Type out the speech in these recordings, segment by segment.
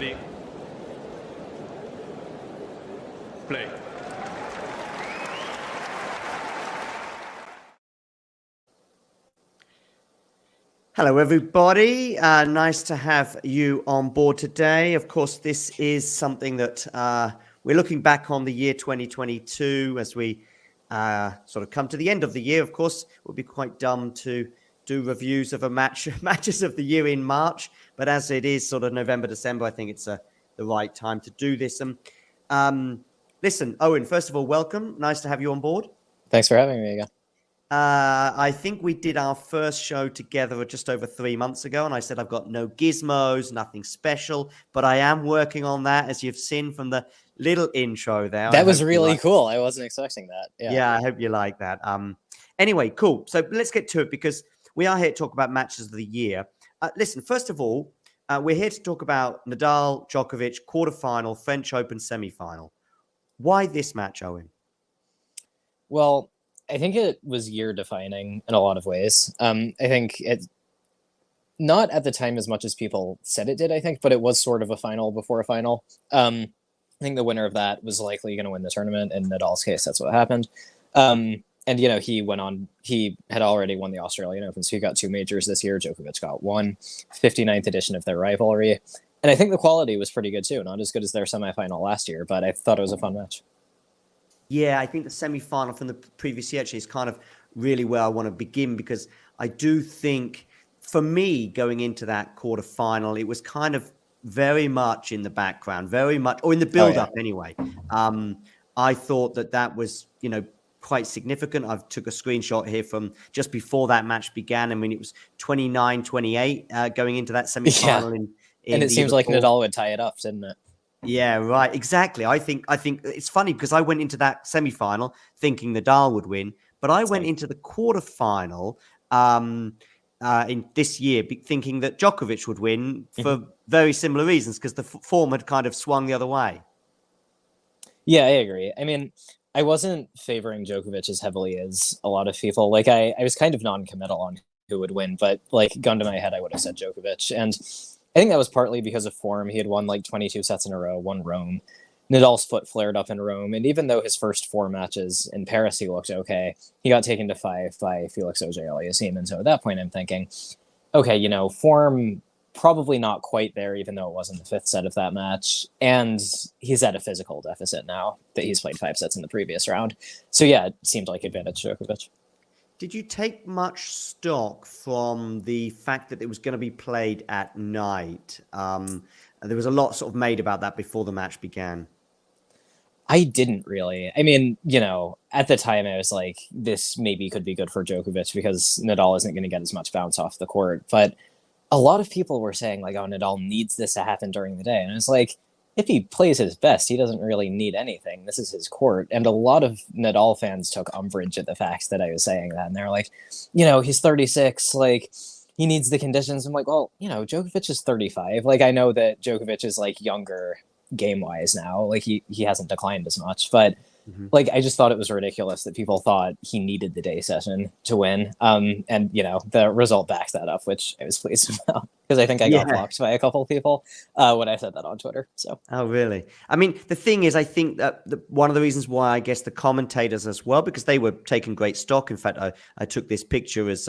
Ready? Play. Hello, everybody. Nice to have you on board today. Of course, this is something that we're looking back on the year 2022 as we sort of come to the end of the year. Of course, it would be quite dumb to do reviews of matches of the year in March, but as it is sort of November, December, I think it's the right time to do this. Listen, Owen, first of all, welcome. Nice to have you on board. Thanks for having me again. I think we did our first show together just over 3 months ago, and I said I've got no gizmos, nothing special, but I am working on that, as you've seen from the little intro there. That was really cool. I wasn't expecting that. Yeah, I hope you like that. Anyway, cool. So let's get to it because we are here to talk about matches of the year. Listen, first of all, we're here to talk about Nadal, Djokovic, quarterfinal, French Open semifinal. Why this match, Owen? Well, I think it was year-defining in a lot of ways. I think it, not at the time as much as people said it did, I think, but it was sort of a final before a final. I think the winner of that was likely going to win the tournament. In Nadal's case, that's what happened. And, you know, he went on, he had already won the Australian Open, so he got 2 majors this year. Djokovic got 1, 59th edition of their rivalry. And I think the quality was pretty good too. Not as good as their semifinal last year, but I thought it was a fun match. Yeah, I think the semi-final from the previous year actually is kind of really where I want to begin, because I do think, for me, going into that quarter-final, it was kind of very much in the background, very much, or in the build-up anyway. I thought that was, you know, quite significant. I took a screenshot here from just before that match began. I mean, it was 29-28 going into that semi-final. Yeah. And it seems like Nadal would tie it up, didn't it? Yeah, right. Exactly. I think it's funny because I went into that semi-final thinking Nadal would win, but I went into the quarter-final in this year thinking that Djokovic would win for very similar reasons, because the form had kind of swung the other way. Yeah, I agree. I mean, I wasn't favoring Djokovic as heavily as a lot of people. Like, I was kind of non-committal on who would win, but like, gun to my head, I would have said Djokovic. And I think that was partly because of form. He had won like 22 sets in a row, won Rome. Nadal's foot flared up in Rome. And even though his first 4 matches in Paris, he looked okay, he got taken to 5 by Felix Auger-Aliassime. And so at that point, I'm thinking, okay, you know, form probably not quite there, even though it was in the 5th set of that match. And he's at a physical deficit now that he's played 5 sets in the previous round. So yeah, it seemed like advantage Djokovic. Did you take much stock from the fact that it was going to be played at night? There was a lot sort of made about that before the match began. I didn't really. I mean, you know, at the time I was like, this maybe could be good for Djokovic because Nadal isn't going to get as much bounce off the court. But a lot of people were saying like, oh, Nadal needs this to happen during the day. And it's like, if he plays his best, he doesn't really need anything. This is his court. And a lot of Nadal fans took umbrage at the fact that I was saying that. And they're like, you know, he's 36, like, he needs the conditions. I'm like, well, you know, Djokovic is 35. Like, I know that Djokovic is, like, younger game-wise now. Like, he hasn't declined as much. But, like, I just thought it was ridiculous that people thought he needed the day session to win. And, you know, the result backs that up, which I was pleased about. Because I think I got blocked by a couple of people when I said that on Twitter. So. Oh, really? I mean, the thing is, I think that one of the reasons why I guess the commentators as well, because they were taking great stock. In fact, I took this picture as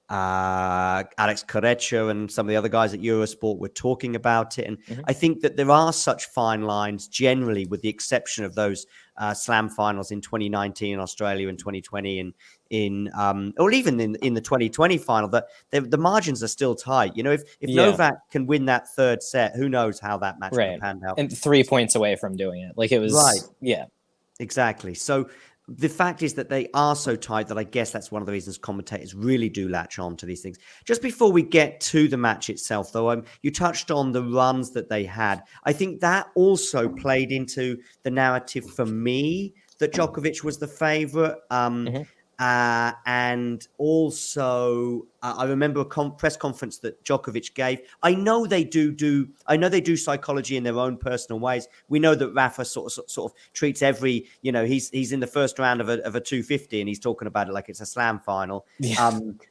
Alex Correia and some of the other guys at Eurosport were talking about it. And I think that there are such fine lines generally, with the exception of those slam finals in 2019 in Australia and 2020 and or even in the 2020 final, that the margins are still tight. You know, if Novak can win that 3rd set, who knows how that match will pan out. And 3 points away from doing it. Like, it was exactly. So the fact is that they are so tight that I guess that's one of the reasons commentators really do latch on to these things. Just before we get to the match itself, though, you touched on the runs that they had. I think that also played into the narrative for me that Djokovic was the favorite. And also, I remember a press conference that Djokovic gave. I know they do psychology in their own personal ways. We know that Rafa sort of treats every, he's in the first round of a 250, and he's talking about it like it's a slam final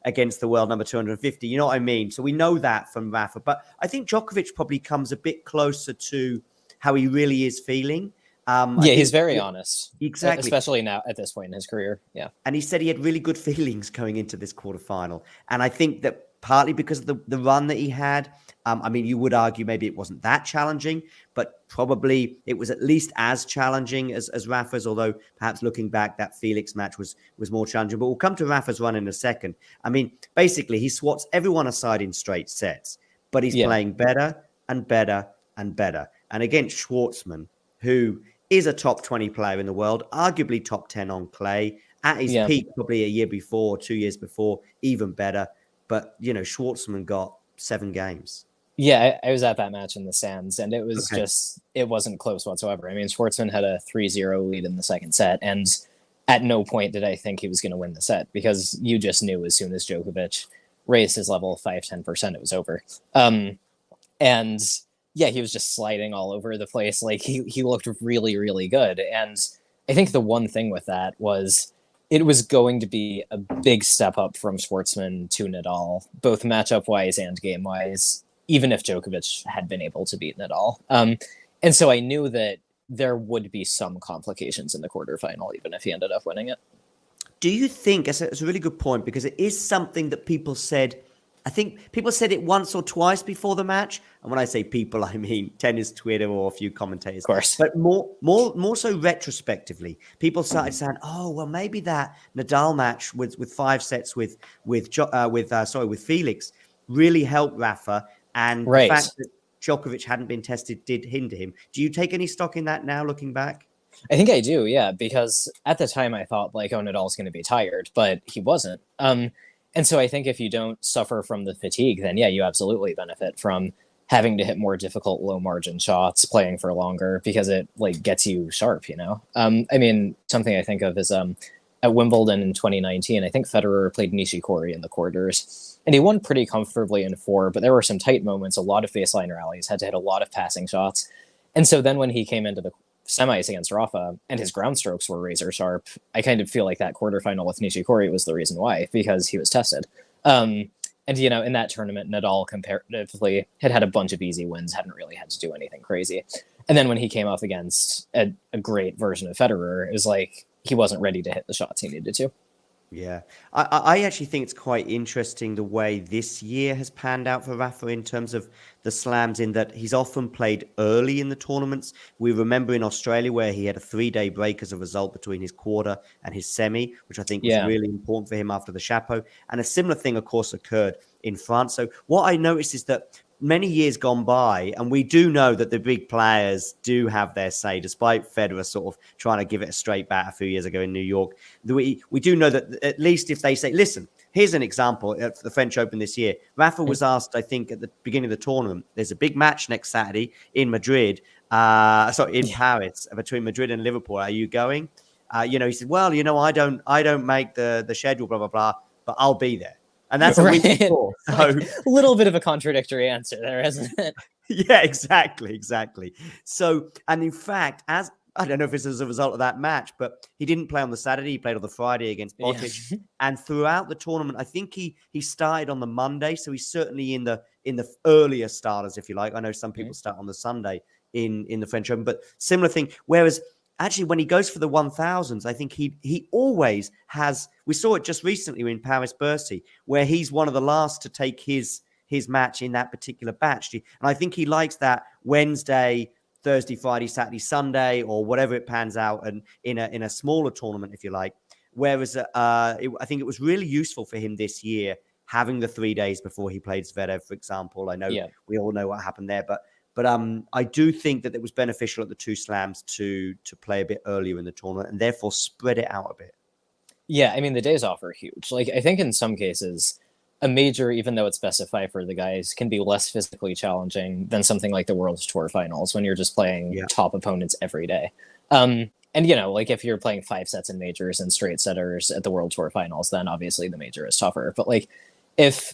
against the world number 250. You know what I mean? So we know that from Rafa. But I think Djokovic probably comes a bit closer to how he really is feeling. He's very honest. Exactly. Especially now at this point in his career. Yeah. And he said he had really good feelings going into this quarterfinal. And I think that partly because of the run that he had, you would argue maybe it wasn't that challenging, but probably it was at least as challenging as Rafa's, although perhaps looking back, that Felix match was more challenging. But we'll come to Rafa's run in a second. Basically, he swats everyone aside in straight sets, but he's playing better and better and better. And against Schwartzman, who is a top 20 player in the world, arguably top 10 on clay, at his peak probably a year before, 2 years before, even better. But, Schwartzman got 7 games. Yeah, I was at that match in the stands, and it was it wasn't close whatsoever. Schwartzman had a 3-0 lead in the second set, and at no point did I think he was going to win the set, because you just knew as soon as Djokovic raised his level 5-10%, it was over. And yeah, he was just sliding all over the place. Like he looked really, really good. And I think the one thing with that was it was going to be a big step up from Schwartzman to Nadal, both matchup wise and game wise, even if Djokovic had been able to beat Nadal. And so I knew that there would be some complications in the quarterfinal, even if he ended up winning it. Do you think, it's a really good point, because it is something that people said, I think people said it once or twice before the match. And when I say people, I mean tennis Twitter or a few commentators. Of course. But more so retrospectively, people started saying, oh, well, maybe that Nadal match with 5 sets with Felix really helped Rafa. And the fact that Djokovic hadn't been tested did hinder him. Do you take any stock in that now, looking back? I think I do, yeah, because at the time I thought, Nadal's going to be tired, but he wasn't. And so I think if you don't suffer from the fatigue, then you absolutely benefit from having to hit more difficult low margin shots, playing for longer, because it gets you sharp, something I think of is at Wimbledon in 2019, I think Federer played Nishikori in the quarters, and he won pretty comfortably in 4, but there were some tight moments, a lot of baseline rallies, had to hit a lot of passing shots. And so then when he came into the semis against Rafa and his ground strokes were razor sharp, I kind of feel like that quarterfinal with Nishikori was the reason why, because he was tested. And in that tournament, Nadal comparatively had a bunch of easy wins, hadn't really had to do anything crazy. And then when he came up against a great version of Federer, it was like he wasn't ready to hit the shots he needed to. Yeah, I actually think it's quite interesting the way this year has panned out for Rafa in terms of the slams, in that he's often played early in the tournaments. We remember in Australia where he had a 3-day break as a result between his quarter and his semi, which I think was really important for him after the Chapeau. And a similar thing, of course, occurred in France. So what I noticed is that many years gone by, and we do know that the big players do have their say, despite Federer sort of trying to give it a straight bat a few years ago in New York. We do know that at least if they say, listen, here's an example at the French Open this year. Rafa was asked, I think, at the beginning of the tournament, there's a big match next Saturday in Madrid, Paris, between Madrid and Liverpool. Are you going? He said, well, I don't make the schedule, blah, blah, blah, but I'll be there. And that's a week before. So a little bit of a contradictory answer there, isn't it? Yeah, exactly. So, and in fact, I don't know if it's as a result of that match, but he didn't play on the Saturday. He played on the Friday against Botic. Yeah. And throughout the tournament, I think he started on the Monday. So he's certainly in the earlier starters, if you like. I know some people start on the Sunday in the French Open, but similar thing. Whereas actually, when he goes for the 1000s, I think he always has. We saw it just recently in Paris-Bercy, where he's one of the last to take his match in that particular batch. And I think he likes that Wednesday, Thursday, Friday, Saturday, Sunday, or whatever it pans out, and in a smaller tournament, if you like. Whereas I think it was really useful for him this year having the 3 days before he played Zverev, for example. I know we all know what happened there, but I do think that it was beneficial at the 2 slams to play a bit earlier in the tournament and therefore spread it out a bit. Yeah, the days off are huge. I think in some cases, a major, even though it's specified for the guys, can be less physically challenging than something like the World Tour Finals when you're just playing top opponents every day. And And like if you're playing 5 sets in majors and straight setters at the World Tour Finals, then obviously the major is tougher. But like if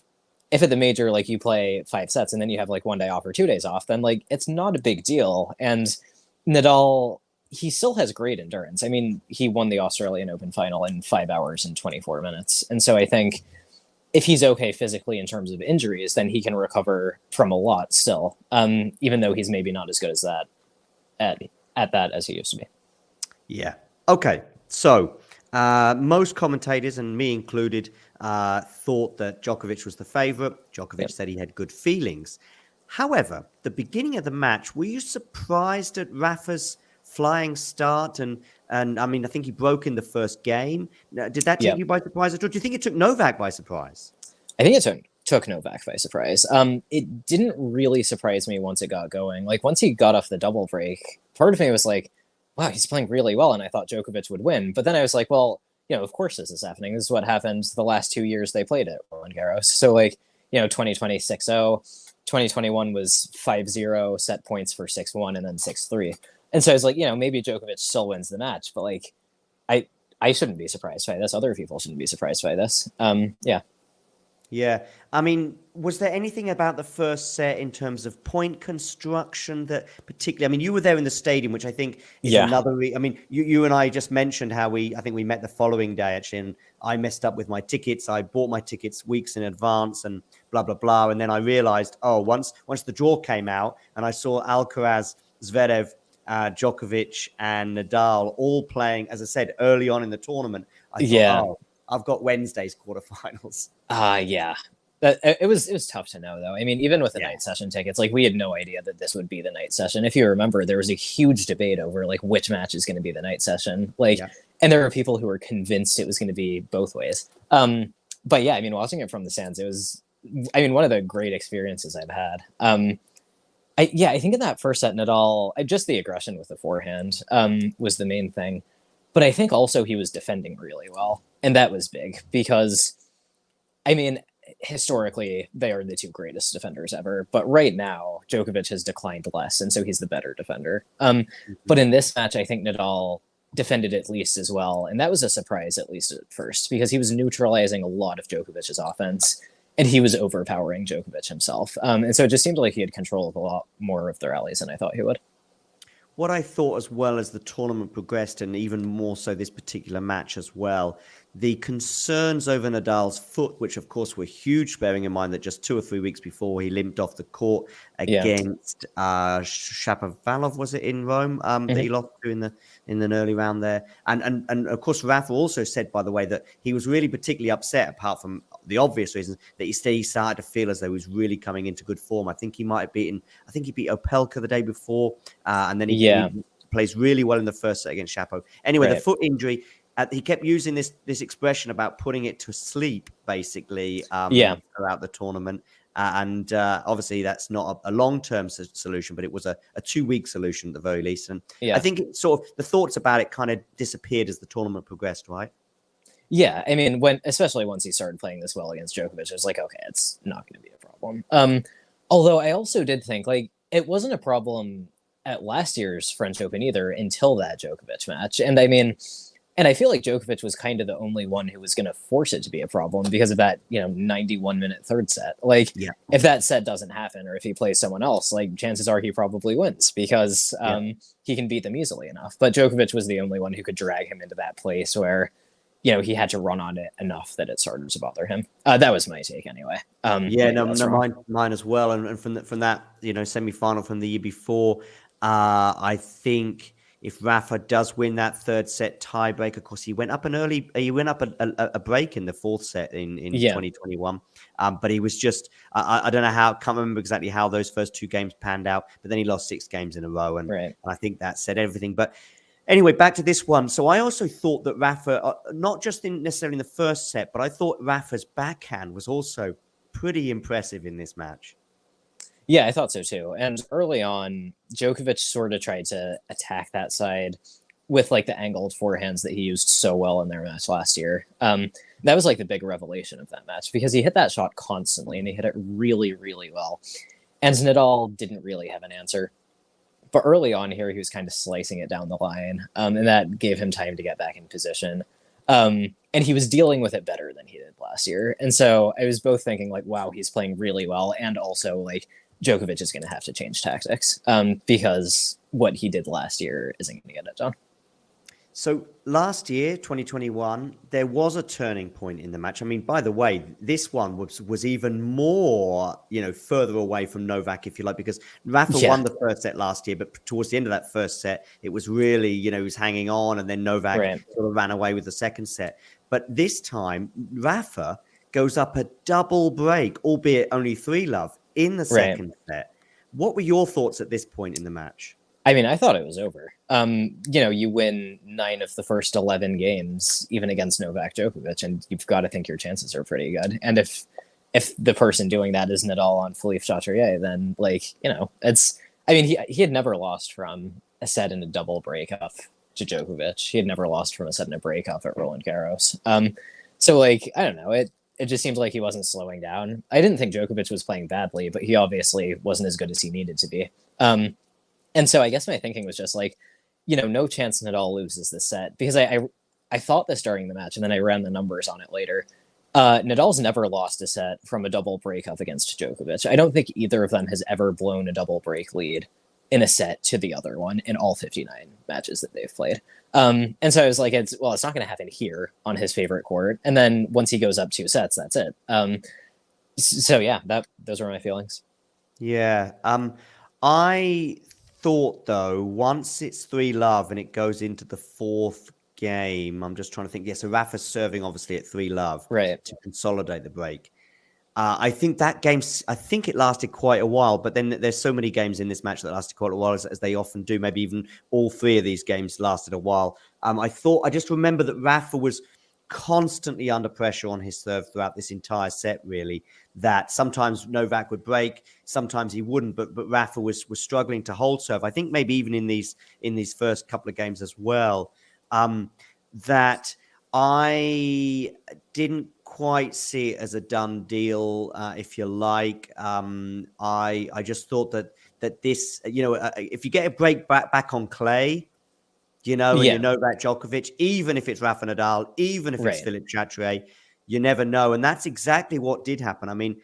at the major, like you play 5 sets and then you have like 1 day off or 2 days off, then like it's not a big deal. And Nadal, he still has great endurance. I mean, he won the Australian Open final in 5 hours and 24 minutes. And so I think if he's okay physically in terms of injuries, then he can recover from a lot still, even though he's maybe not as good as that at that as he used to be. Yeah. Okay. So most commentators, and me included, thought that Djokovic was the favorite. Djokovic said he had good feelings. However, the beginning of the match, were you surprised at Rafa's flying start? And I mean, I think he broke in the first game. Did that take you by surprise at all? Do you think it took Novak by surprise? I think it took Novak by surprise. It didn't really surprise me once it got going. Like once he got off the double break, part of me was like, wow, he's playing really well. And I thought Djokovic would win. But then I was like, well, of course this is happening. This is what happened the last 2 years they played at Roland Garros. So like, 2020 6-0, 2021 was 5-0 set points for 6-1 and then 6-3. And so I was like, maybe Djokovic still wins the match, but like, I shouldn't be surprised by this. Other people shouldn't be surprised by this. Yeah. Yeah. I mean, was there anything about the first set in terms of point construction that particularly, I mean, you were there in the stadium, which I think is another, I mean, you and I just mentioned how I think we met the following day actually, and I messed up with my tickets. I bought my tickets weeks in advance and blah, blah, blah. And then I realized, once the draw came out and I saw Alcaraz, Zverev, Djokovic and Nadal all playing, as I said, early on in the tournament, I thought, I've got Wednesday's quarterfinals. Yeah. It was tough to know, though. I mean, even with the night session tickets, like we had no idea that this would be the night session. If you remember, there was a huge debate over like which match is going to be the night session. And there were people who were convinced it was going to be both ways. But yeah, I mean, watching it from the stands, it was, one of the great experiences I've had. I think in that first set, Nadal, just the aggression with the forehand was the main thing. But I think also he was defending really well. And that was big because, historically, they are the two greatest defenders ever. But right now, Djokovic has declined less, and so he's the better defender. But in this match, I think Nadal defended at least as well. And that was a surprise, at least at first, because he was neutralizing a lot of Djokovic's offense. And he was overpowering Djokovic himself. And so it just seemed like he had control of a lot more of the rallies than I thought he would. What I thought as well as the tournament progressed, and even more so this particular match as well, the concerns over Nadal's foot, which of course were huge, bearing in mind that just 2 or 3 weeks before he limped off the court against Shapovalov, was it in Rome, that he lost to in an early round there. And of course, Rafa also said, by the way, that he was really particularly upset, apart from the obvious reasons, that he started to feel as though he was really coming into good form. I think he beat Opelka the day before, and then he plays really well in the first set against Shapo. Anyway, the foot injury, he kept using this expression about putting it to sleep, basically, throughout the tournament. And obviously, that's not a long-term solution, but it was a 2-week solution at the very least. And I think it sort of the thoughts about it kind of disappeared as the tournament progressed, right? Yeah, especially once he started playing this well against Djokovic, it was like, okay, it's not going to be a problem. Although I also did think like it wasn't a problem at last year's French Open either until that Djokovic match. And I feel like Djokovic was kind of the only one who was going to force it to be a problem because of that, 91-minute third set. Like, if that set doesn't happen or if he plays someone else, like chances are he probably wins because he can beat them easily enough. But Djokovic was the only one who could drag him into that place where, he had to run on it enough that it started to bother him. That was my take anyway. Mine as well. And from that, semi-final from the year before, I think if Rafa does win that third set tiebreak, of course, he went up a break in the fourth set in 2021. But he was just, I don't know can't remember exactly how those first 2 games panned out, but then he lost 6 games in a row. And I think that said everything. But anyway, back to this one. So I also thought that Rafa, not just necessarily in the first set, but I thought Rafa's backhand was also pretty impressive in this match. Yeah, I thought so too. And early on, Djokovic sort of tried to attack that side with like the angled forehands that he used so well in their match last year. That was like the big revelation of that match because he hit that shot constantly and he hit it really, really well. And Nadal didn't really have an answer. But early on here, he was kind of slicing it down the line, and that gave him time to get back in position. And he was dealing with it better than he did last year. And so I was both thinking like, wow, he's playing really well. And also like Djokovic is going to have to change tactics because what he did last year isn't going to get it done. So last year, 2021, there was a turning point in the match. I mean, by the way, this one was even more, further away from Novak, if you like, because Rafa won the first set last year, but towards the end of that first set, it was really, he was hanging on, and then Novak sort of ran away with the second set. But this time, Rafa goes up a double break, albeit only 3-love, in the second set. What were your thoughts at this point in the match? I mean, I thought it was over. You win 9 of the first 11 games, even against Novak Djokovic, and you've got to think your chances are pretty good. And if the person doing that is Nadal on Philippe Chatrier, then he had never lost from a set in a double breakup to Djokovic. He had never lost from a set in a breakup at Roland Garros. So I don't know. It just seems like he wasn't slowing down. I didn't think Djokovic was playing badly, but he obviously wasn't as good as he needed to be. And so I guess my thinking was just no chance Nadal loses this set, because I thought this during the match, and then I ran the numbers on it later. Nadal's never lost a set from a double breakup against Djokovic. I don't think either of them has ever blown a double break lead in a set to the other one in all 59 matches that they've played. And so I was like, it's not going to happen here on his favorite court. And then once he goes up 2 sets, that's it. So yeah, those were my feelings. Yeah. I thought, though, once it's 3-love and it goes into the fourth game, I'm just trying to think. Yeah, so Rafa's serving obviously at 3-love to consolidate the break. I think that game, it lasted quite a while, but then there's so many games in this match that lasted quite a while, as they often do. Maybe even all 3 of these games lasted a while. I just remember that Rafa was constantly under pressure on his serve throughout this entire set, really, that sometimes Novak would break, sometimes he wouldn't, but Rafa was struggling to hold serve. I think maybe even in these first couple of games as well, that I didn't quite see it as a done deal, if you like. I just thought that this, if you get a break back on clay, and you know Novak Djokovic, even if it's Rafa Nadal, even if it's Philippe Chatrier, you never know. And that's exactly what did happen. I mean,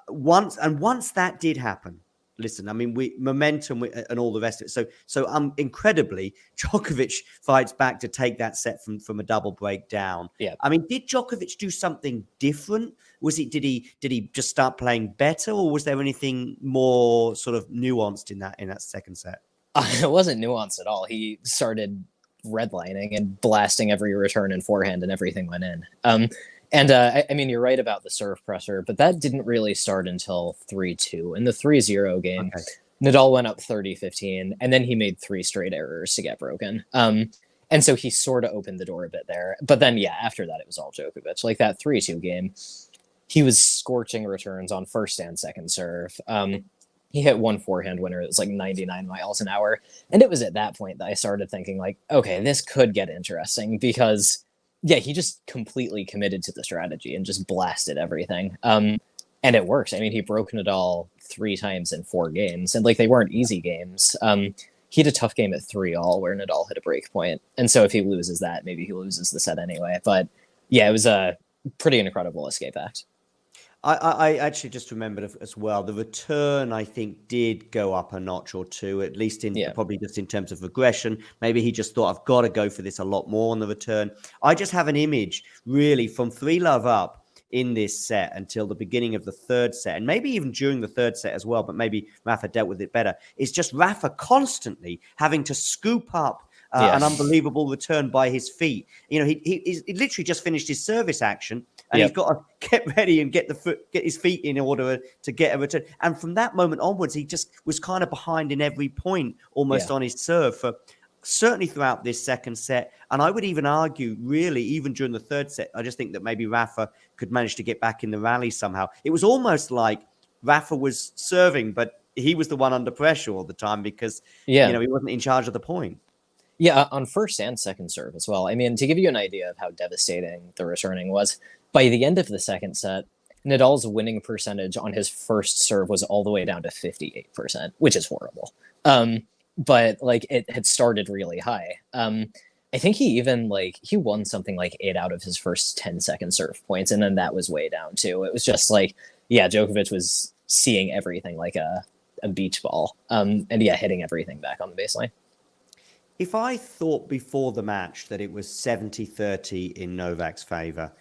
once that did happen, listen, I mean, momentum and all the rest of it. So incredibly, Djokovic fights back to take that set from a double break down. Yeah. I mean, did Djokovic do something different? Did he just start playing better, or was there anything more sort of nuanced in that second set? It wasn't nuanced at all. He started redlining and blasting every return and forehand, and everything went in. I mean, you're right about the serve pressure, but that didn't really start until 3-2. In the 3-0 game, Nadal went up 30-15, and then he made 3 straight errors to get broken. And so he sort of opened the door a bit there. But then, after that, it was all Djokovic. Like that 3-2 game, he was scorching returns on first and second serve. He hit one forehand winner that was like 99 miles an hour. And it was at that point that I started thinking like, okay, this could get interesting, because he just completely committed to the strategy and just blasted everything. And it works. I mean, he broke Nadal 3 times in 4 games, and they weren't easy games. He had a tough game at 3-all where Nadal hit a break point. And so if he loses that, maybe he loses the set anyway. But it was a pretty incredible escape act. I actually just remembered as well, the return, I think, did go up a notch or 2, at least probably just in terms of aggression. Maybe he just thought, I've got to go for this a lot more on the return. I just have an image, really, from 3-love up in this set until the beginning of the third set, and maybe even during the third set as well, but maybe Rafa dealt with it better. It's just Rafa constantly having to scoop up an unbelievable return by his feet. He literally just finished his service action, and he's got to get ready and get his feet in order to get a return. And from that moment onwards, he just was kind of behind in every point, almost on his serve, for certainly throughout this second set. And I would even argue, really, even during the third set, I just think that maybe Rafa could manage to get back in the rally somehow. It was almost like Rafa was serving, but he was the one under pressure all the time, because he wasn't in charge of the point. Yeah, on first and second serve as well. I mean, to give you an idea of how devastating the returning was, by the end of the second set, Nadal's winning percentage on his first serve was all the way down to 58%, which is horrible. but like it had started really high. I think he even like he won something like 8 out of his first 10-second serve points, and then that was way down too. It was just like, yeah, Djokovic was seeing everything like a beach ball, and yeah, hitting everything back on the baseline. If I thought before the match that it was 70-30 in Novak's favor,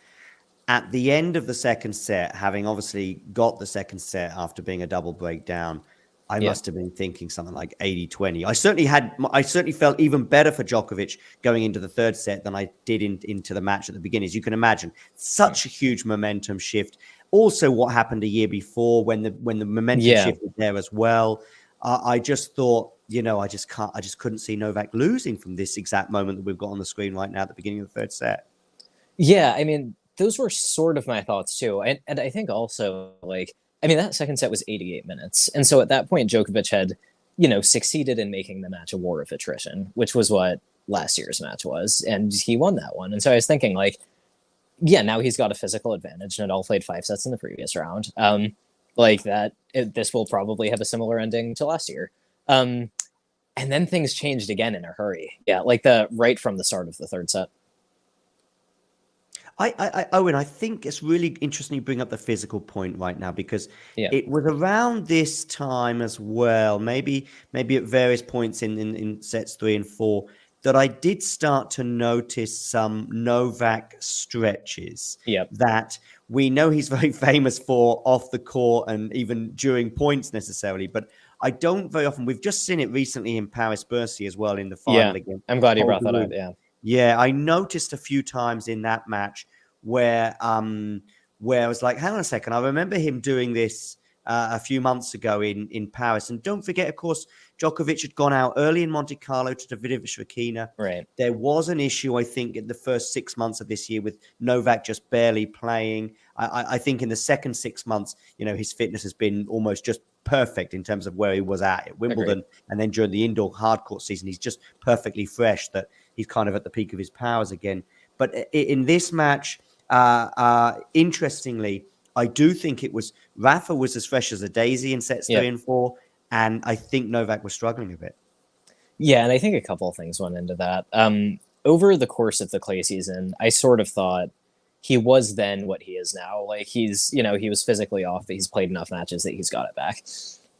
at the end of the second set, having obviously got the second set after being a double breakdown, I Yeah, must have been thinking something like 80-20. I certainly felt even better for Djokovic going into the third set than I did into the match at the beginning. As you can imagine, such a huge momentum shift. Also, what happened a year before when the momentum yeah. shift was there as well. I just thought, I just couldn't see Novak losing from this exact moment that we've got on the screen right now at the beginning of the third set. Yeah, I mean, those were sort of my thoughts too. And I think also, like, I mean, that second set was 88 minutes. And so at that point, Djokovic had, succeeded in making the match a war of attrition, which was what last year's match was. And he won that one. And so I was thinking, like, yeah, now he's got a physical advantage. Nadal played 5 sets in the previous round. This will probably have a similar ending to last year. And then things changed again in a hurry. Yeah, like right from the start of the third set. Owen, I think it's really interesting you bring up the physical point right now because Yeah. it was around this time as well, maybe at various points in sets 3 and 4, that I did start to notice some Novak stretches Yep. that we know he's very famous for off the court and even during points necessarily, but I don't very often. We've just seen it recently in Paris-Bercy as well in the final Yeah. against I'm glad you brought that up. Holder. Yeah. Yeah, I noticed a few times in that match where I was like, hang on a second, I remember him doing this a few months ago in Paris. And don't forget, of course, Djokovic had gone out early in Monte Carlo to Davidovich-Fokina. Right. There was an issue, I think, in the first 6 months of this year with Novak just barely playing. I think in the second 6 months, his fitness has been almost just perfect in terms of where he was at Wimbledon. Agreed. And then during the indoor hardcourt season, he's just perfectly fresh, that he's kind of at the peak of his powers again. But in this match, interestingly, I do think Rafa was as fresh as a daisy in sets 3 and 4, and I think Novak was struggling a bit. Yeah, and I think a couple of things went into that. Over the course of the clay season, I sort of thought he was then what he is now. Like he was physically off, but he's played enough matches that he's got it back.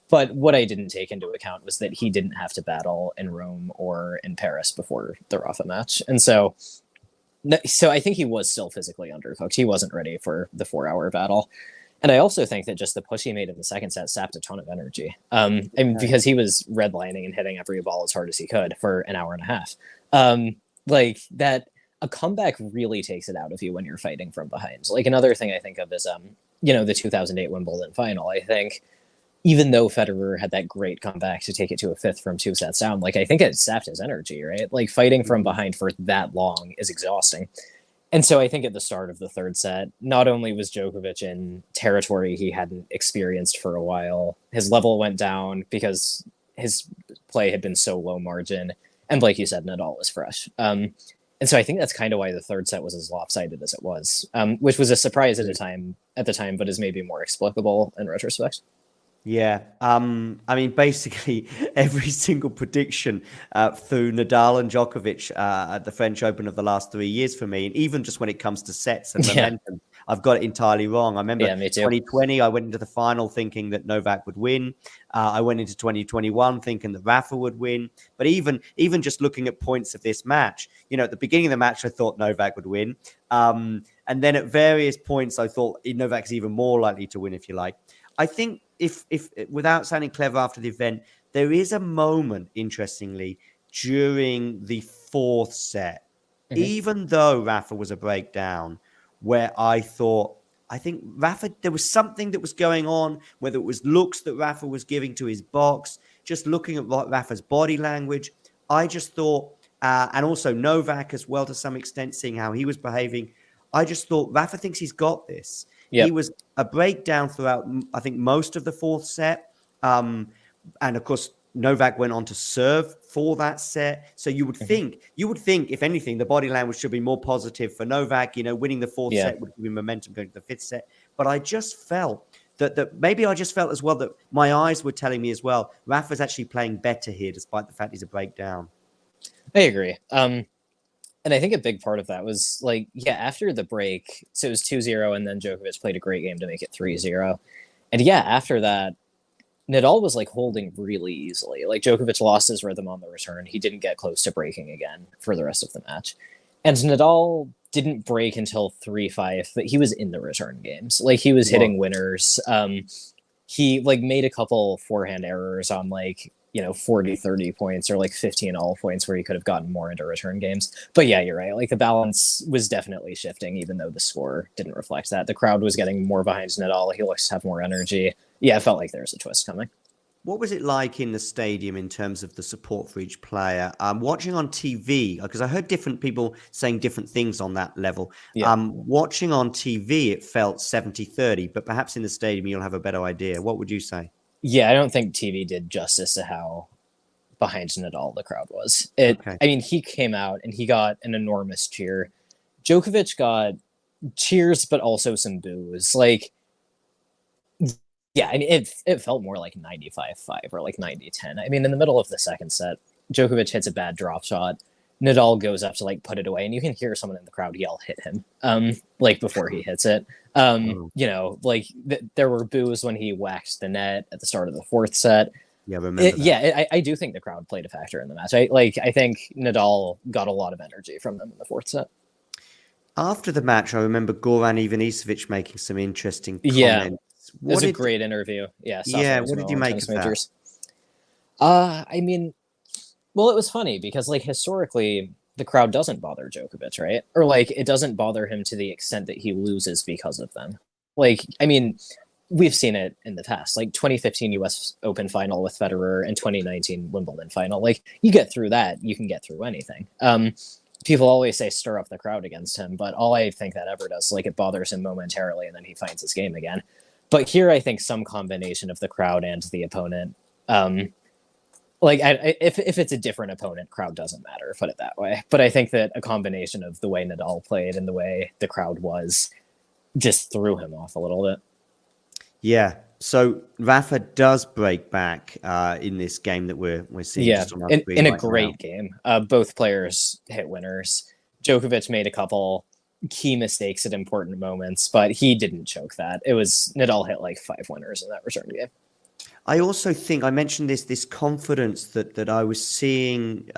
But what I didn't take into account was that he didn't have to battle in Rome or in Paris before the Rafa match. And so I think he was still physically undercooked. He wasn't ready for the 4-hour battle. And I also think that just the push he made in the second set sapped a ton of energy. And because he was redlining and hitting every ball as hard as he could for an hour and a half. Like that, a comeback really takes it out of you when you're fighting from behind. Like another thing I think of is, the 2008 Wimbledon final. I think even though Federer had that great comeback to take it to a fifth from 2 sets down, like I think it sapped his energy, right? Like fighting from behind for that long is exhausting. And so I think at the start of the third set, not only was Djokovic in territory he hadn't experienced for a while, his level went down because his play had been so low margin. And like you said, Nadal was fresh. And so I think that's kind of why the third set was as lopsided as it was, which was a surprise at the time, but is maybe more explicable in retrospect. Yeah. I mean, basically, every single prediction through Nadal and Djokovic at the French Open of the last 3 years for me, and even just when it comes to sets and momentum, I've got it entirely wrong. I remember 2020, I went into the final thinking that Novak would win. I went into 2021 thinking that Rafa would win. But even just looking at points of this match, at the beginning of the match, I thought Novak would win. And then at various points, I thought Novak's even more likely to win, if you like. I think if without sounding clever after the event, there is a moment, interestingly, during the fourth set, even though Rafa was a breakdown, where I think Rafa, there was something that was going on, whether it was looks that Rafa was giving to his box, just looking at Rafa's body language. I just thought, and also Novak as well to some extent, seeing how he was behaving, I just thought Rafa thinks he's got this. He was a breakdown throughout, I think, most of the fourth set. And of course, Novak went on to serve for that set. So you would think, if anything, the body language should be more positive for Novak. Winning the fourth set would give him momentum going to the fifth set. But I just felt that maybe I just felt as well that my eyes were telling me as well, Rafa's actually playing better here, despite the fact he's a breakdown. I agree. And I think a big part of that was like, yeah, after the break, so it was 2-0, and then Djokovic played a great game to make it 3-0. And yeah, after that, Nadal was like holding really easily. Like Djokovic lost his rhythm on the return. He didn't get close to breaking again for the rest of the match. And Nadal didn't break until 3-5, but he was in the return games. Like he was hitting winners. He like made a couple forehand errors on like, 40, 30 points or like 15 all points where he could have gotten more into return games. But yeah, you're right. Like the balance was definitely shifting, even though the score didn't reflect that. The crowd was getting more behind Nadal. He looks to have more energy. Yeah, it felt like there was a twist coming. What was it like in the stadium in terms of the support for each player? Watching on TV, because I heard different people saying different things on that level. Yeah. Watching on TV, it felt 70-30, but perhaps in the stadium, you'll have a better idea. What would you say? Yeah, I don't think TV did justice to how behind Nadal the crowd was. I mean, he came out and he got an enormous cheer. Djokovic got cheers, but also some boos. Like, yeah, I mean, it felt more like 95-5 or like 90-10. I mean, in the middle of the second set, Djokovic hits a bad drop shot. Nadal goes up to like put it away, and you can hear someone in the crowd yell, "Hit him!" Like before he hits it. There were boos when he whacked the net at the start of the fourth set. Yeah, I do think the crowd played a factor in the match. I think Nadal got a lot of energy from them in the fourth set. After the match, I remember Goran Ivanisevic making some interesting comments. Yeah, it was a great interview. Yeah, what did you make of that? I mean, well, it was funny because like historically, the crowd doesn't bother Djokovic, right? Or like it doesn't bother him to the extent that he loses because of them. Like, I mean, we've seen it in the past, like 2015 US Open final with Federer and 2019 Wimbledon final. Like you get through that, you can get through anything. People always say stir up the crowd against him, but all I think that ever does, like it bothers him momentarily and then he finds his game again. But here, I think some combination of the crowd and the opponent, if it's a different opponent, crowd doesn't matter, put it that way. But I think that a combination of the way Nadal played and the way the crowd was just threw him off a little bit. Yeah. So Rafa does break back in this game that we're seeing. Yeah, in a great game. Both players hit winners. Djokovic made a couple key mistakes at important moments, but he didn't choke that. It was Nadal hit like 5 winners in that return game. I also think I mentioned this confidence that I was seeing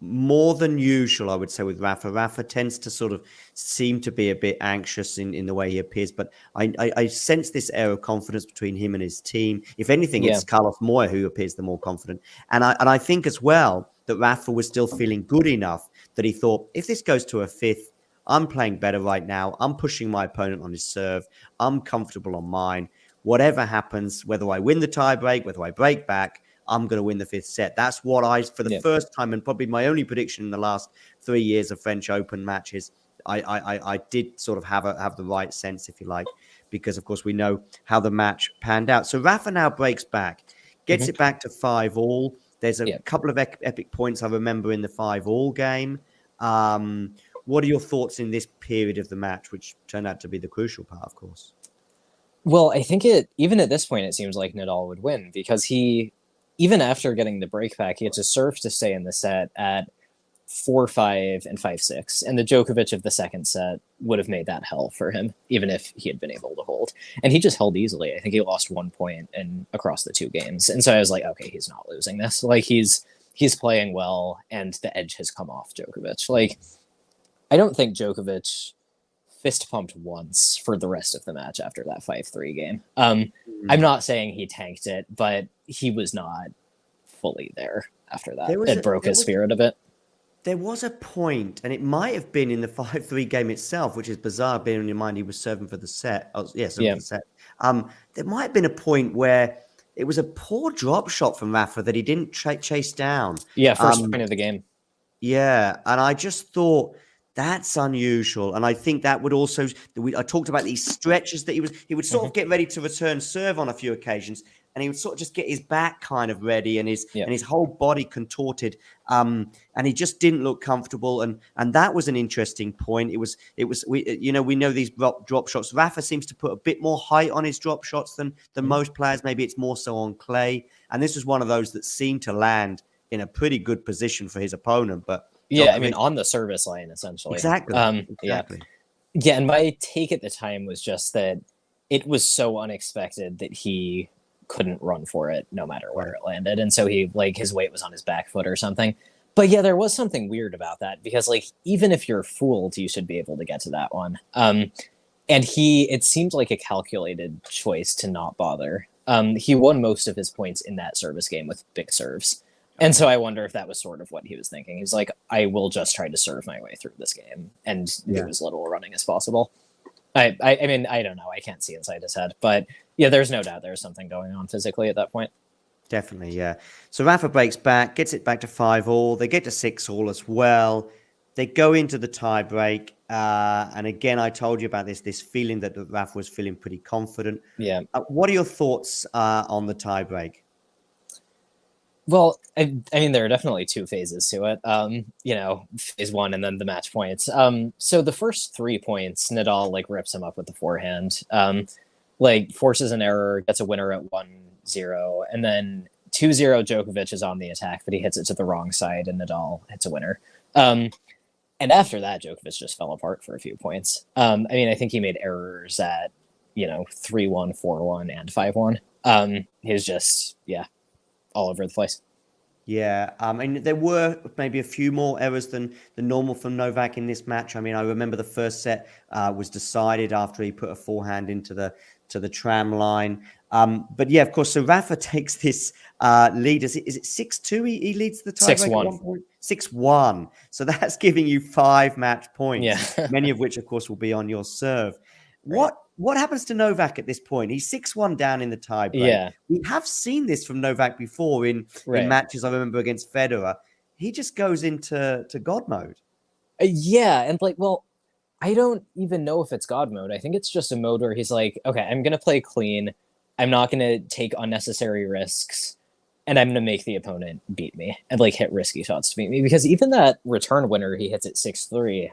more than usual, I would say, with Rafa. Rafa tends to sort of seem to be a bit anxious in the way he appears, but I sense this air of confidence between him and his team. If anything, it's Carlos Moya who appears the more confident. And I think as well that Rafa was still feeling good enough that he thought, if this goes to a fifth, I'm playing better right now. I'm pushing my opponent on his serve. I'm comfortable on mine. Whatever happens, whether I win the tiebreak, whether I break back, I'm going to win the fifth set. That's what for the first time, and probably my only prediction in the last 3 years of French Open matches, I did sort of have the right sense, if you like, because, of course, we know how the match panned out. So Rafa now breaks back, gets it back to 5-all. There's a couple of epic points I remember in the 5-all game. What are your thoughts in this period of the match, which turned out to be the crucial part, of course? Well, I think even at this point, it seems like Nadal would win because even after getting the break back, he had to serve to stay in the set at 4-5 and 5-6. And the Djokovic of the second set would have made that hell for him, even if he had been able to hold. And he just held easily. I think he lost 1 point across the 2 games. And so I was like, okay, he's not losing this. Like he's playing well, and the edge has come off Djokovic. Like, I don't think Djokovic fist pumped once for the rest of the match after that 5-3 game. I'm not saying he tanked it, but he was not fully there after that. It broke his spirit a bit. There was a point, and it might have been in the 5-3 game itself, which is bizarre, bearing in mind he was serving for the set. For the set. There might have been a point where it was a poor drop shot from Rafa that he didn't chase down. Yeah, first point of the game. Yeah, and I just thought, that's unusual. And I think that would also, I talked about these stretches that he would sort of get ready to return serve on a few occasions. and he would sort of just get his back kind of ready and his whole body contorted, and he just didn't look comfortable. And that was an interesting point. We know these drop shots. Rafa seems to put a bit more height on his drop shots than most players. Maybe it's more so on clay, and this was one of those that seemed to land in a pretty good position for his opponent. But yeah, I mean, on the service line, essentially. Exactly. Yeah, and my take at the time was just that it was so unexpected that he couldn't run for it no matter where it landed. And so he, like, his weight was on his back foot or something. But yeah, there was something weird about that because, like, even if you're fooled, you should be able to get to that one. And it seemed like a calculated choice to not bother. He won most of his points in that service game with big serves. And so I wonder if that was sort of what he was thinking. He's like, I will just try to serve my way through this game and do as little running as possible. I mean, I don't know. I can't see inside his head. But yeah, there's no doubt there's something going on physically at that point. Definitely, yeah. So Rafa breaks back, gets it back to 5-all. They get to 6-all as well. They go into the tie break. And again, I told you about this feeling that Rafa was feeling pretty confident. Yeah. What are your thoughts on the tie break? Well, I mean, there are definitely two phases to it. Phase one and then the match points. So the first 3 points, Nadal like rips him up with the forehand, forces an error, gets a winner at 1-0, and then 2-0 Djokovic is on the attack, but he hits it to the wrong side, and Nadal hits a winner. And after that, Djokovic just fell apart for a few points. I mean, I think he made errors at 3-1, 4-1, and 5-1. He was just all over the place. Yeah, and there were maybe a few more errors than normal from Novak in this match. I mean, I remember the first set was decided after he put a forehand into the tram line. But yeah, of course, so Rafa takes this lead. Is it 6-2? He leads the tiebreak at 1 point. 6-1. So that's giving you 5 match points, many of which, of course, will be on your serve. What happens to Novak at this point? He's 6-1 down in the tiebreak. Yeah. We have seen this from Novak before in matches. I remember against Federer. He just goes into God mode. And I don't even know if it's God mode. I think it's just a mode where he's like, okay, I'm going to play clean. I'm not going to take unnecessary risks. And I'm going to make the opponent beat me and hit risky shots to beat me. Because even that return winner he hits at 6-3,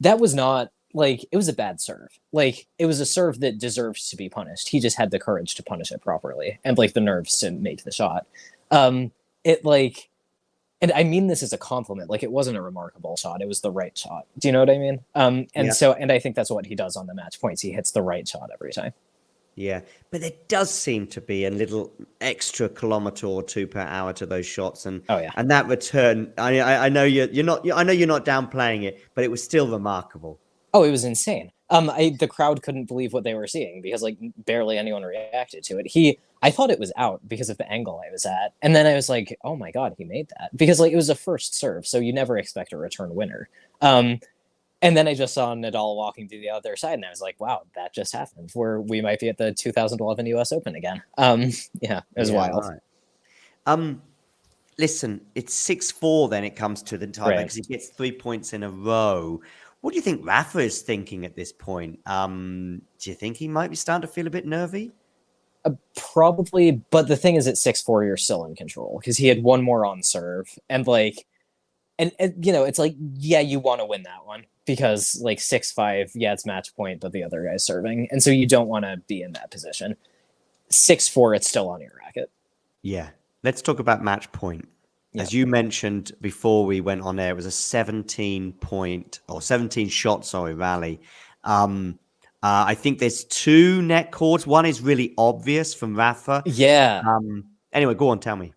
that was not... it was a bad serve. It was a serve that deserves to be punished. He just had the courage to punish it properly and the nerves to make the shot. And I mean this as a compliment. It wasn't a remarkable shot. It was the right shot. Do you know what I mean? And I think that's what he does on the match points. He hits the right shot every time. Yeah, but there does seem to be a little extra kilometer or two per hour to those shots, and and that return. I know you're not. I know you're not downplaying it, but it was still remarkable. Oh, it was insane. The crowd couldn't believe what they were seeing because barely anyone reacted to it. I thought it was out because of the angle I was at. And then I was like, oh my God, he made that because it was a first serve. So you never expect a return winner. And then I just saw Nadal walking to the other side and I was like, wow, that just happened where we might be at the 2011 US Open again. It was wild. Right. Listen, it's 6-4 then it comes to the tie because he gets 3 points in a row. What do you think Rafa is thinking at this point? Do you think he might be starting to feel a bit nervy? Probably, but the thing is at 6-4, you're still in control because he had one more on serve. And it's you want to win that one because 6-5, it's match point, but the other guy's serving. And so you don't want to be in that position. 6-4, it's still on your racket. Yeah. Let's talk about match point. As you mentioned before we went on air, it was a 17 shot rally. I think there's 2 net cords. One is really obvious from Rafa. Yeah. Anyway, go on, tell me.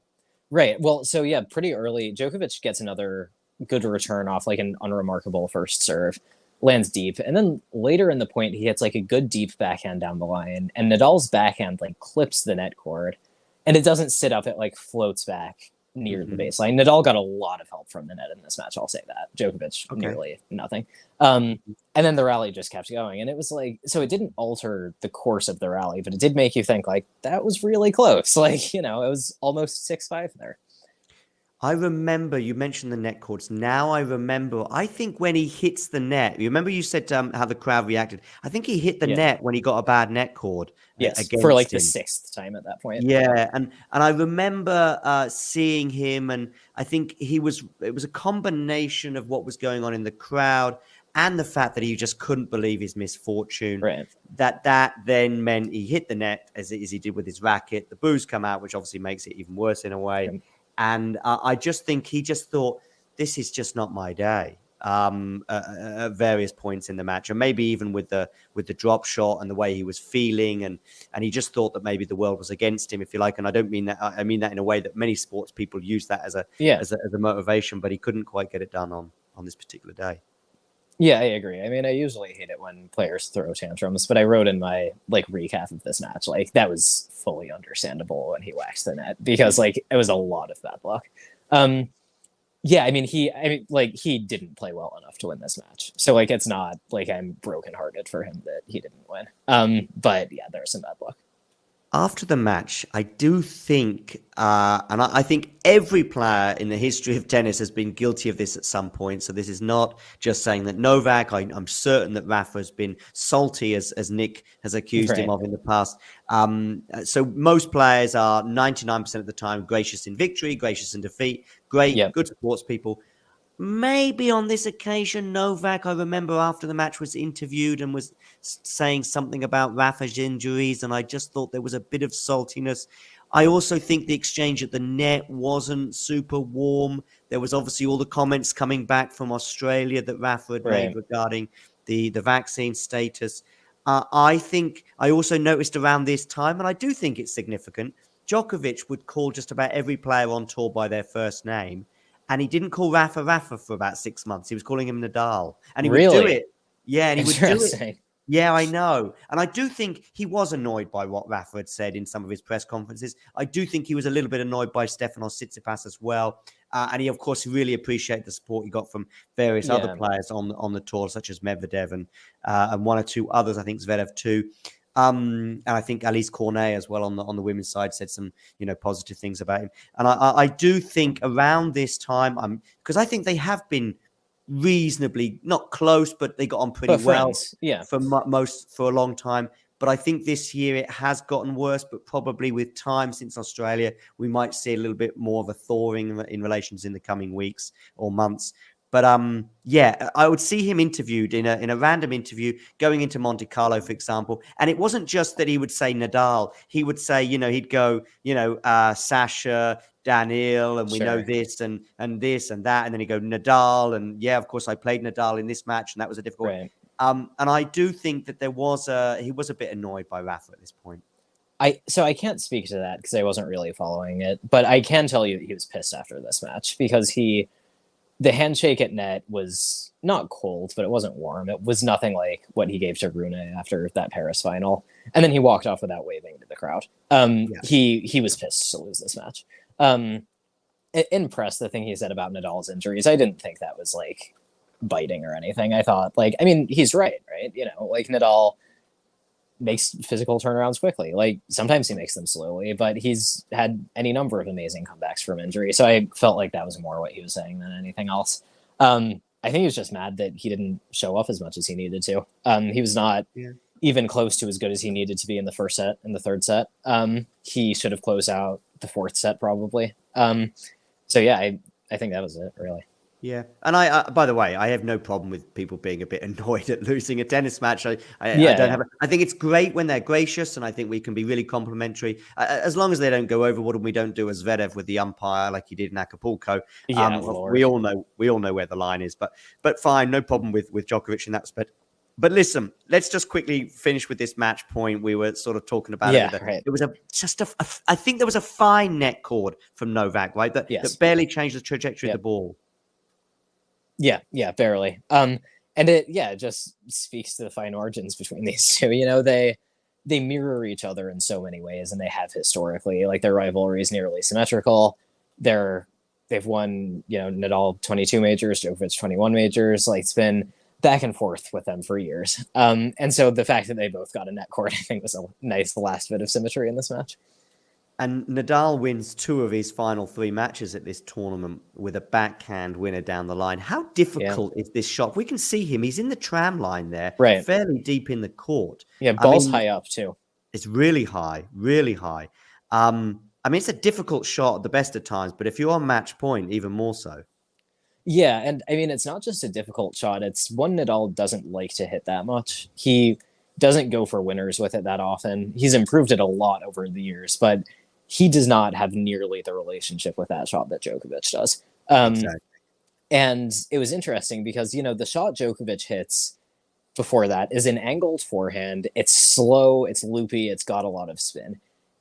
Right. Well, so pretty early, Djokovic gets another good return off an unremarkable first serve, lands deep, and then later in the point he hits a good deep backhand down the line, and Nadal's backhand clips the net cord, and it doesn't sit up; it floats back near the baseline. Nadal got a lot of help from the net in this match. I'll say that. Djokovic, nearly nothing. And then the rally just kept going. And it was so it didn't alter the course of the rally, but it did make you think that was really close. It was almost 6-5 there. I remember you mentioned the net cords. Now I remember. I think when he hits the net, you remember you said how the crowd reacted. I think he hit the Yeah. net when he got a bad net cord Yes, for against like the him. 6th time at that point. Yeah, and I remember seeing him, and I think he was. It was a combination of what was going on in the crowd and the fact that he just couldn't believe his misfortune. Right. That then meant he hit the net as he did with his racket. The boos come out, which obviously makes it even worse in a way. Right. And I just think he just thought, this is just not my day. At various points in the match, and maybe even with the drop shot and the way he was feeling, and he just thought that maybe the world was against him, if you like. And I don't mean that. I mean that in a way that many sports people use that as a motivation, but he couldn't quite get it done on this particular day. Yeah, I agree. I mean, I usually hate it when players throw tantrums, but I wrote in my like recap of this match, like that was fully understandable when he waxed the net because like it was a lot of bad luck. Yeah, I mean, he didn't play well enough to win this match. So like, it's not like I'm brokenhearted for him that he didn't win. But yeah, there's some bad luck. After the match, I do think, and I think every player in the history of tennis has been guilty of this at some point. So this is not just saying that Novak. I'm certain that Rafa has been salty, as Nick has accused him of in the past. So most players are 99% of the time gracious in victory, gracious in defeat. Great, good sports people. Maybe on this occasion, Novak, I remember after the match was interviewed and was saying something about Rafa's injuries, and I just thought there was a bit of saltiness. I also think the exchange at the net wasn't super warm. There was obviously all the comments coming back from Australia that Rafa had made regarding the vaccine status. I think I also noticed around this time, and I do think it's significant, Djokovic would call just about every player on tour by their first name. And he didn't call Rafa for about 6 months. He was calling him Nadal. And he would do it. Yeah, and he would do it. Yeah, I know. And I do think he was annoyed by what Rafa had said in some of his press conferences. I do think he was a little bit annoyed by Stefanos Tsitsipas as well. And he, of course, really appreciated the support he got from various other players on the tour, such as Medvedev and one or two others. I think Zverev too. And I think Alice Cornet as well on the women's side said some, positive things about him. And I do think around this time, because I think they have been reasonably not close, but they got on pretty well for a long time. But I think this year it has gotten worse, but probably with time since Australia, we might see a little bit more of a thawing in relations in the coming weeks or months. But I would see him interviewed in a random interview going into Monte Carlo, for example. And it wasn't just that he would say Nadal. He would say, he'd go, Sasha, Daniil, and we know this and this and that. And then he'd go Nadal. And yeah, of course, I played Nadal in this match, and that was a difficult one. And I do think that he was a bit annoyed by Rafa at this point. So I can't speak to that because I wasn't really following it. But I can tell you that he was pissed after this match because the handshake at net was not cold, but it wasn't warm. It was nothing like what he gave to Rune after that Paris final. And then he walked off without waving to the crowd. He was pissed to lose this match. In press, the thing he said about Nadal's injuries, I didn't think that was like biting or anything. I thought he's right? Like Nadal makes physical turnarounds quickly. Like sometimes he makes them slowly, but he's had any number of amazing comebacks from injury. So I felt like that was more what he was saying than anything else. I think he was just mad that he didn't show off as much as he needed to. He was not even close to as good as he needed to be in the first set and the third set. He should have closed out the fourth set probably. So yeah, I think that was it really. Yeah. And I by the way, I have no problem with people being a bit annoyed at losing a tennis match. I think it's great when they're gracious, and I think we can be really complimentary as long as they don't go overboard and we don't do a Zverev with the umpire like he did in Acapulco. We all know where the line is, but fine, no problem with Djokovic in that respect. But listen, let's just quickly finish with this match point. We were sort of talking about it. Right. It was I think there was a fine net cord from Novak, right? That barely changed the trajectory of the ball. Yeah, barely. And it just speaks to the fine origins between these two. They mirror each other in so many ways, and they have historically. Like their rivalry is nearly symmetrical. They've won, Nadal 22 majors, Djokovic 21 majors. Like it's been back and forth with them for years. And so the fact that they both got a net cord, I think, was a nice last bit of symmetry in this match. And Nadal wins 2 of his final 3 matches at this tournament with a backhand winner down the line. How Yeah. difficult is this shot? We can see him. He's in the tram line there, Right. fairly deep in the court. Yeah, I ball's mean, high up too. it's really high, really high. I mean, it's a difficult shot at the best of times, but if you're on match point, even more so. Yeah, and I mean it's not just a difficult shot, it's one Nadal doesn't like to hit that much. He doesn't go for winners with it that often. He's improved it a lot over the years, but he does not have nearly the relationship with that shot that Djokovic does. Exactly. And it was interesting because, the shot Djokovic hits before that is an angled forehand. It's slow, it's loopy, it's got a lot of spin.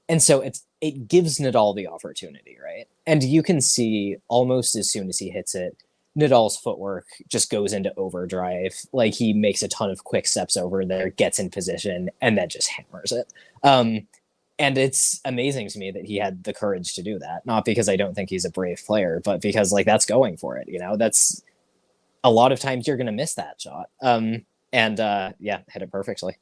And so it gives Nadal the opportunity, right? And you can see almost as soon as he hits it, Nadal's footwork just goes into overdrive. Like he makes a ton of quick steps over there, gets in position, and then just hammers it. And it's amazing to me that he had the courage to do that. Not because I don't think he's a brave player, but because that's going for it. That's a lot of times you're going to miss that shot. Yeah, hit it perfectly.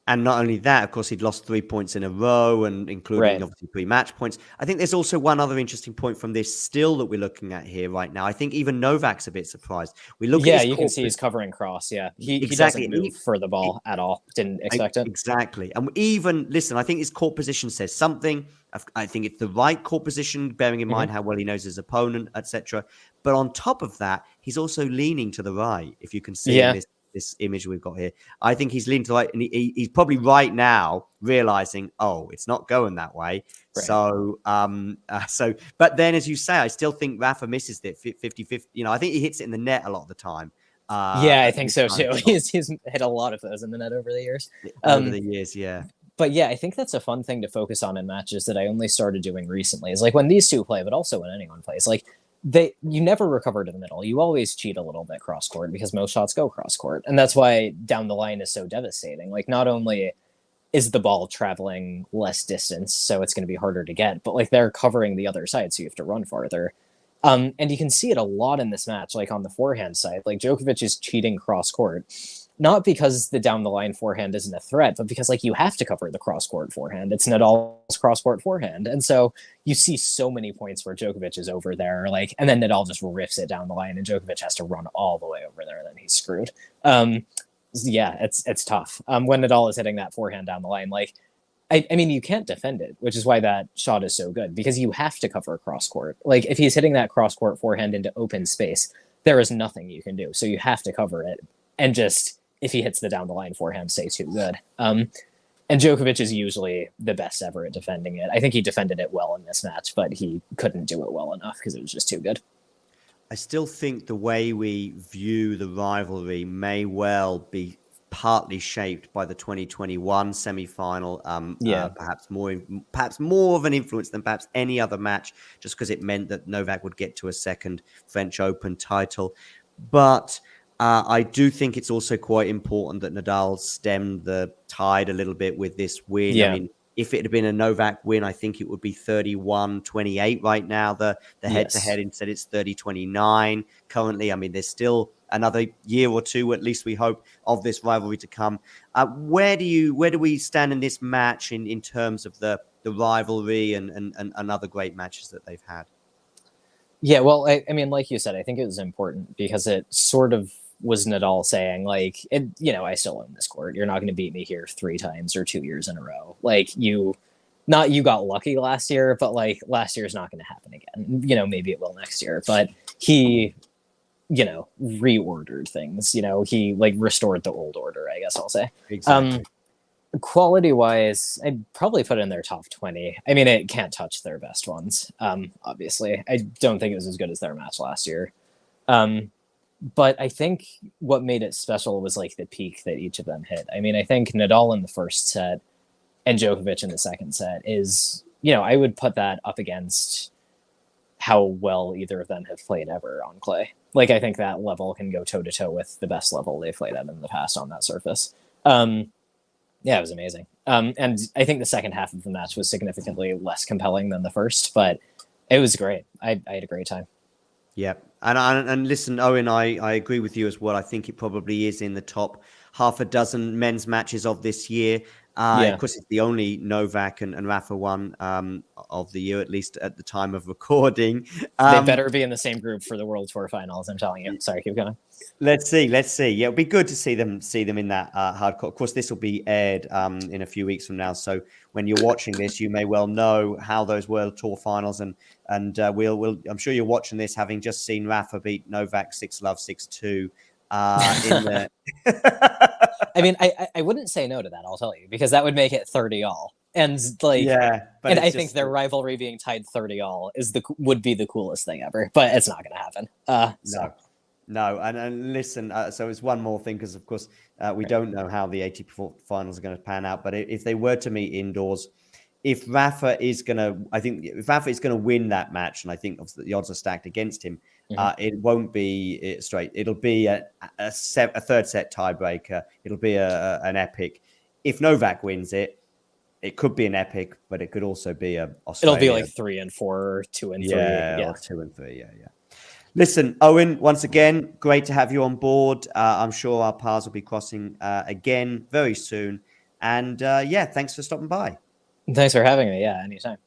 And not only that, of course, he'd lost 3 points in a row, and including obviously 3 match points. I think there's also one other interesting point from this still that we're looking at here right now. I think even Novak's a bit surprised. We look at you can see he's covering cross. Yeah, he exactly. doesn't move for the ball at all. Didn't expect it. Exactly. And even listen, I think his court position says something. I think it's the right court position, bearing in mind how well he knows his opponent, etc. But on top of that, he's also leaning to the right. If you can see in this image we've got here, I think he's leaning to the right, and he's probably right now realizing, oh, it's not going that way. Right. So, but then, as you say, I still think Rafa misses it 50-50. I think he hits it in the net a lot of the time. I think so too. He's hit a lot of those in the net over the years. Yeah. But yeah, I think that's a fun thing to focus on in matches that I only started doing recently. Is when these two play, but also when anyone plays, you never recover to the middle. You always cheat a little bit cross court because most shots go cross court. And that's why down the line is so devastating. Not only is the ball traveling less distance, so it's going to be harder to get, but they're covering the other side, so you have to run farther. And you can see it a lot in this match, on the forehand side. Djokovic is cheating cross court, not because the down the line forehand isn't a threat, but because you have to cover the cross court forehand. It's Nadal's cross court forehand. And so you see so many points where Djokovic is over there, and then Nadal just riffs it down the line and Djokovic has to run all the way over there and then he's screwed. Yeah, it's tough. When Nadal is hitting that forehand down the line, I mean, you can't defend it, which is why that shot is so good, because you have to cover cross court. If he's hitting that cross court forehand into open space, there is nothing you can do. So you have to cover it. And just, if he hits the down the line forehand, stay too good. And Djokovic is usually the best ever at defending it. I think he defended it well in this match, but he couldn't do it well enough because it was just too good. I still think the way we view the rivalry may well be partly shaped by the 2021 semi-final. Perhaps more of an influence than perhaps any other match, just because it meant that Novak would get to a second French Open title. But I do think it's also quite important that Nadal stemmed the tide a little bit with this win. Yeah. I mean, if it had been a Novak win, I think it would be 31-28 right now. The head-to-head, instead it's 30-29 currently. I mean, there's still another year or two, at least we hope, of this rivalry to come. Where do we stand in this match in terms of the rivalry and other great matches that they've had? Yeah, well, I mean, like you said, I think it was important because it sort of was Nadal saying, I still own this court. You're not going to beat me here 3 times or 2 years in a row. You got lucky last year, but last year's not going to happen again. Maybe it will next year. But he, reordered things. He restored the old order, I guess I'll say. Exactly. Quality-wise, I'd probably put it in their top 20. I mean, it can't touch their best ones, obviously. I don't think it was as good as their match last year. But I think what made it special was the peak that each of them hit. I mean, I think Nadal in the first set and Djokovic in the second set is, I would put that up against how well either of them have played ever on clay. I think that level can go toe-to-toe with the best level they've played at in the past on that surface. Yeah, it was amazing. And I think the second half of the match was significantly less compelling than the first, but it was great. I had a great time. Yeah. And listen, Owen, I agree with you as well. I think it probably is in the top half a dozen men's matches of this year. Of course, it's the only Novak and Rafa one of the year, at least at the time of recording. They better be in the same group for the World Tour Finals. I'm telling you. Sorry, keep going. Let's see. Yeah, it'll be good to see them in that hardcore. Of course, this will be aired in a few weeks from now. So when you're watching this, you may well know how those World Tour Finals and we'll. I'm sure you're watching this having just seen Rafa beat Novak 6-love 6-2 in the. I mean, I wouldn't say no to that. I'll tell you, because that would make it 30-all, and like, yeah. But and I think their rivalry being tied 30-all would be the coolest thing ever. But it's not going to happen. No, and listen. So it's one more thing, because of course we don't know how the ATP finals are going to pan out. But if they were to meet indoors, if Rafa is going to win that match, and I think the odds are stacked against him. It won't be straight. It'll be a third set tiebreaker. It'll be an epic. If Novak wins it, it could be an epic, but it could also be a Australia. It'll be like 3 and 4, 2 and 3. Yeah, 2 and 3. Yeah. Listen, Owen, once again, great to have you on board. I'm sure our paths will be crossing again very soon. And thanks for stopping by. Thanks for having me. Yeah, anytime.